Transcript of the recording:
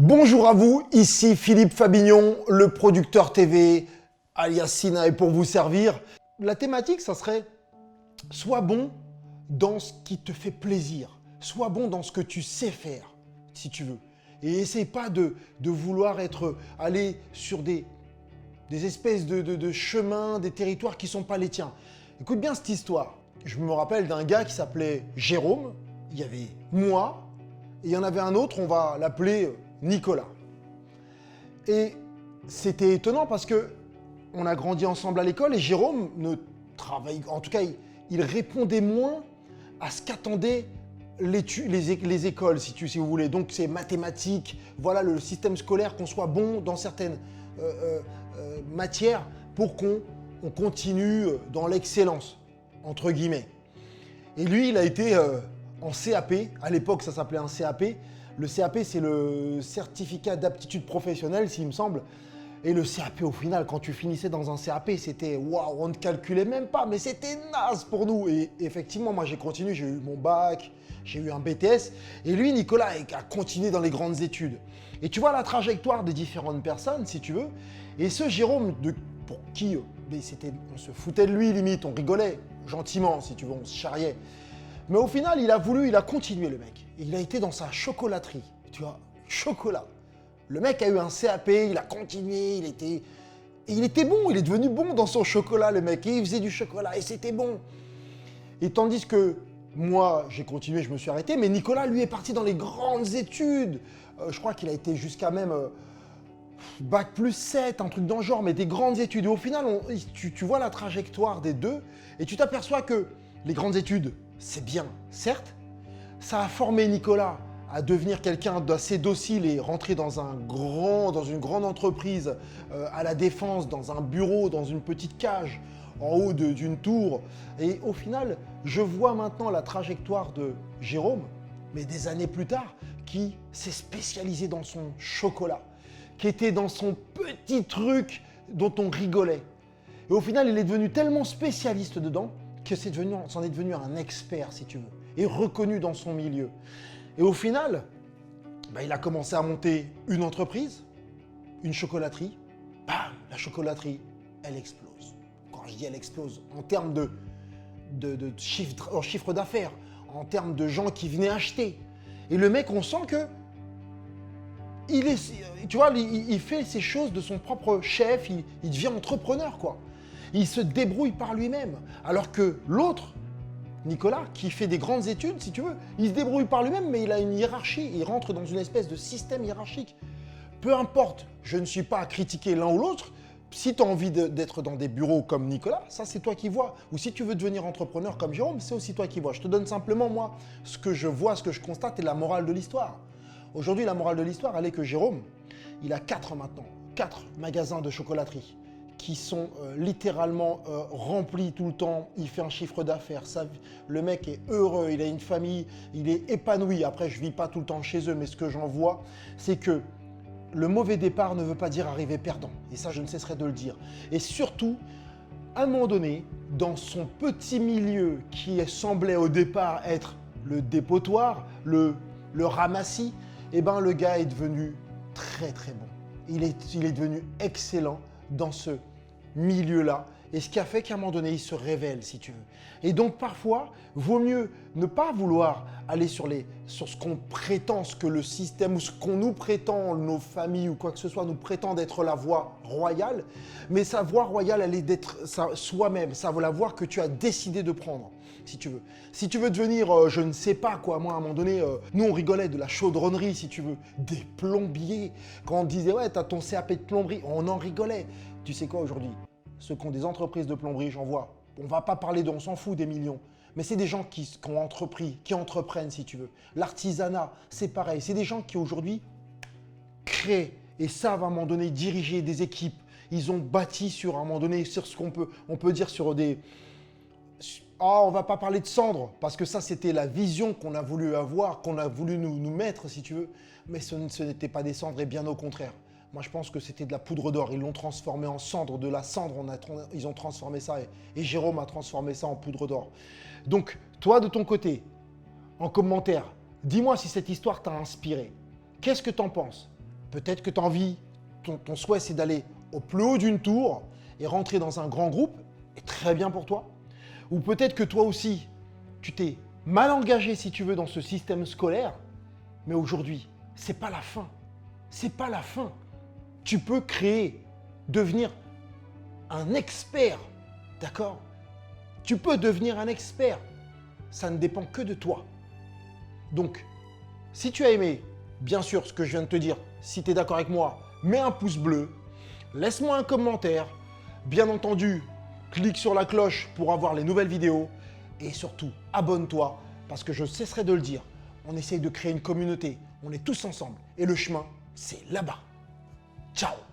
Bonjour à vous, ici Philippe Fabignon, le producteur TV, alias Sina, est pour vous servir. La thématique, ça serait « Sois bon dans ce qui te fait plaisir, sois bon dans ce que tu sais faire, si tu veux. Et essaye pas de vouloir aller sur des espèces de chemins, des territoires qui ne sont pas les tiens. » Écoute bien cette histoire. Je me rappelle d'un gars qui s'appelait Jérôme, il y avait moi, et il y en avait un autre, on va l'appeler Nicolas. Et c'était étonnant parce que on a grandi ensemble à l'école et Jérôme en tout cas, il répondait moins à ce qu'attendaient les écoles, si vous voulez. Donc c'est mathématiques, voilà le système scolaire, qu'on soit bon dans certaines matières pour qu'on continue dans l'excellence, entre guillemets. Et lui, il a été en CAP, à l'époque ça s'appelait un CAP. Le CAP, c'est le certificat d'aptitude professionnelle, s'il me semble. Et le CAP, au final, quand tu finissais dans un CAP, c'était waouh, on ne calculait même pas, mais c'était naze pour nous. Et effectivement, moi j'ai continué, j'ai eu mon bac, j'ai eu un BTS. Et lui, Nicolas, a continué dans les grandes études. Et tu vois la trajectoire des différentes personnes, si tu veux. Et ce Jérôme, pour qui on se foutait de lui limite, on rigolait gentiment, si tu veux, on se charriait. Mais au final, il a continué le mec. Il a été dans sa chocolaterie, tu vois, chocolat. Le mec a eu un CAP, il a continué, il était bon, il est devenu bon dans son chocolat, le mec. Et il faisait du chocolat et c'était bon. Et tandis que moi, j'ai continué, je me suis arrêté, mais Nicolas, lui, est parti dans les grandes études. Je crois qu'il a été jusqu'à même bac plus 7, un truc dans le genre, mais des grandes études. Et au final, tu vois la trajectoire des deux et tu t'aperçois que les grandes études, c'est bien, certes. Ça a formé Nicolas à devenir quelqu'un d'assez docile et rentrer dans une grande entreprise à la Défense, dans un bureau, dans une petite cage, en haut d'une tour. Et au final, je vois maintenant la trajectoire de Jérôme, mais des années plus tard, qui s'est spécialisé dans son chocolat, qui était dans son petit truc dont on rigolait. Et au final, il est devenu tellement spécialiste dedans que c'en est devenu un expert, si tu veux, et reconnu dans son milieu. Et au final, il a commencé à monter une entreprise, une chocolaterie. Bam, la chocolaterie, elle explose. Quand je dis elle explose, en termes de chiffre d'affaires, en termes de gens qui venaient acheter. Et le mec, on sent que il fait ses choses de son propre chef, il devient entrepreneur, quoi. Il se débrouille par lui-même. Alors que l'autre, Nicolas, qui fait des grandes études, si tu veux, il se débrouille par lui-même, mais il a une hiérarchie. Il rentre dans une espèce de système hiérarchique. Peu importe, je ne suis pas à critiquer l'un ou l'autre. Si tu as envie d'être dans des bureaux comme Nicolas, ça c'est toi qui vois. Ou si tu veux devenir entrepreneur comme Jérôme, c'est aussi toi qui vois. Je te donne simplement, moi, ce que je vois, ce que je constate et la morale de l'histoire. Aujourd'hui, la morale de l'histoire, elle est que Jérôme, il a 4 magasins de chocolaterie qui sont littéralement remplis tout le temps. Il fait un chiffre d'affaires. Le mec est heureux, il a une famille, il est épanoui. Après, je ne vis pas tout le temps chez eux, mais ce que j'en vois, c'est que le mauvais départ ne veut pas dire arriver perdant. Et ça, je ne cesserai de le dire. Et surtout, à un moment donné, dans son petit milieu qui semblait au départ être le dépotoir, le ramassis, le gars est devenu très très bon. Il est devenu excellent dans ce milieu-là. Et ce qui a fait qu'à un moment donné, il se révèle, si tu veux. Et donc, parfois, vaut mieux ne pas vouloir aller sur ce qu'on prétend, ce que le système ou ce qu'on nous prétend, nos familles ou quoi que ce soit, nous prétend d'être la voie royale. Mais sa voie royale, elle est d'être soi-même. Ça vaut la voie que tu as décidé de prendre, si tu veux. Si tu veux devenir, je ne sais pas quoi, moi, à un moment donné, nous, on rigolait de la chaudronnerie, si tu veux, des plombiers. Quand on disait, ouais, t'as ton CAP de plomberie, on en rigolait. Tu sais quoi aujourd'hui? Ceux qui ont des entreprises de plomberie, j'en vois. On ne va pas parler on s'en fout des millions. Mais c'est des gens qui ont entrepris, qui entreprennent, si tu veux. L'artisanat, c'est pareil. C'est des gens qui aujourd'hui créent et savent à un moment donné diriger des équipes. Ils ont bâti sur un moment donné, sur ce qu'on peut dire sur des... on ne va pas parler de cendres, parce que ça, c'était la vision qu'on a voulu avoir, qu'on a voulu nous mettre, si tu veux. Mais ce n'était pas des cendres, et bien au contraire. Moi, je pense que c'était de la poudre d'or. Ils l'ont transformé en cendre. De la cendre, ils ont transformé ça. Et Jérôme a transformé ça en poudre d'or. Donc, toi, de ton côté, en commentaire, dis-moi si cette histoire t'a inspiré. Qu'est-ce que tu en penses? Peut-être que tu as envie, ton souhait c'est d'aller au plus haut d'une tour et rentrer dans un grand groupe, et très bien pour toi. Ou peut-être que toi aussi, tu t'es mal engagé si tu veux dans ce système scolaire, mais aujourd'hui, c'est pas la fin. C'est pas la fin. Tu peux créer, devenir un expert, d'accord? Tu peux devenir un expert. Ça ne dépend que de toi. Donc, si tu as aimé, bien sûr, ce que je viens de te dire, si tu es d'accord avec moi, mets un pouce bleu, laisse-moi un commentaire. Bien entendu, clique sur la cloche pour avoir les nouvelles vidéos. Et surtout, abonne-toi, parce que je cesserai de le dire. On essaye de créer une communauté. On est tous ensemble. Et le chemin, c'est là-bas. Ciao!